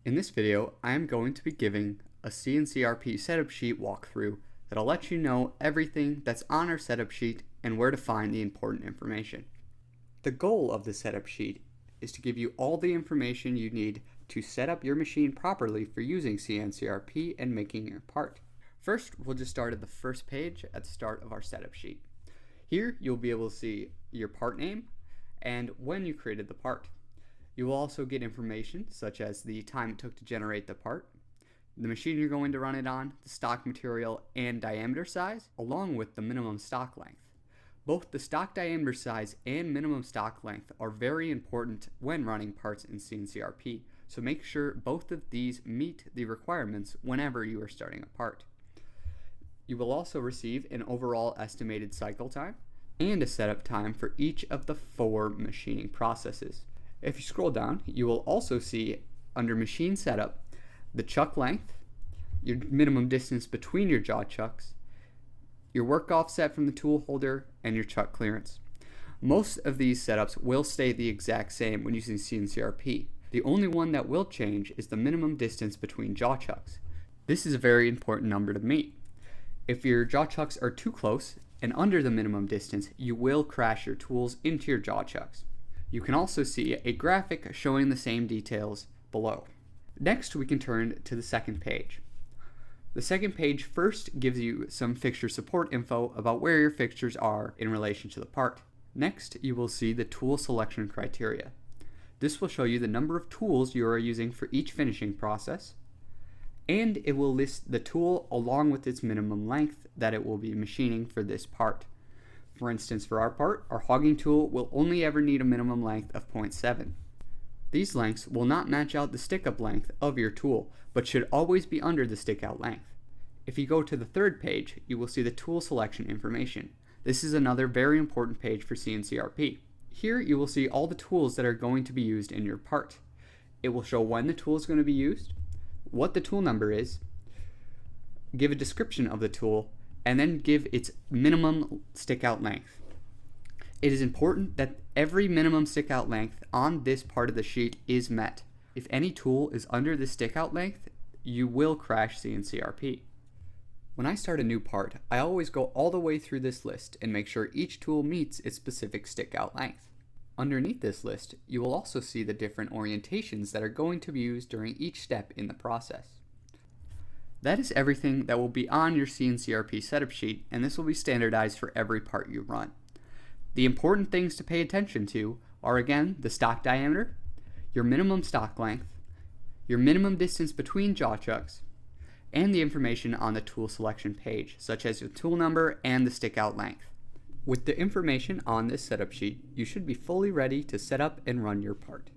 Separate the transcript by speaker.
Speaker 1: In this video, I am going to be giving a CNC-RP setup sheet walkthrough that'll let you know everything that's on our setup sheet and where to find the important information. The goal of the setup sheet is to give you all the information you need to set up your machine properly for using CNC-RP and making your part. First, we'll just start at the first page at the start of our setup sheet. Here, you'll be able to see your part name and when you created the part. You will also get information such as the time it took to generate the part, the machine you're going to run it on, the stock material and diameter size, along with the minimum stock length. Both the stock diameter size and minimum stock length are very important when running parts in CNC-RP, so make sure both of these meet the requirements whenever you are starting a part. You will also receive an overall estimated cycle time and a setup time for each of the 4 machining processes. If you scroll down, you will also see under machine setup the chuck length, your minimum distance between your jaw chucks, your work offset from the tool holder, and your chuck clearance. Most of these setups will stay the exact same when using CNC-RP. The only one that will change is the minimum distance between jaw chucks. This is a very important number to meet. If your jaw chucks are too close and under the minimum distance, you will crash your tools into your jaw chucks. You can also see a graphic showing the same details below. Next, we can turn to the second page. The second page first gives you some fixture support info about where your fixtures are in relation to the part. Next, you will see the tool selection criteria. This will show you the number of tools you are using for each finishing process, and it will list the tool along with its minimum length that it will be machining for this part. For instance, for our part, our hogging tool will only ever need a minimum length of 0.7. These lengths will not match out the stick-up length of your tool, but should always be under the stick-out length. If you go to the third page, you will see the tool selection information. This is another very important page for CNC-RP. Here you will see all the tools that are going to be used in your part. It will show when the tool is going to be used, what the tool number is, give a description of the tool, and then give its minimum stick-out length. It is important that every minimum stick-out length on this part of the sheet is met. If any tool is under the stick-out length, you will crash CNC-RP. When I start a new part, I always go all the way through this list and make sure each tool meets its specific stick-out length. Underneath this list, you will also see the different orientations that are going to be used during each step in the process. That is everything that will be on your CNC-RP setup sheet, and this will be standardized for every part you run. The important things to pay attention to are again the stock diameter, your minimum stock length, your minimum distance between jaw chucks, and the information on the tool selection page, such as your tool number and the stick-out length. With the information on this setup sheet, you should be fully ready to set up and run your part.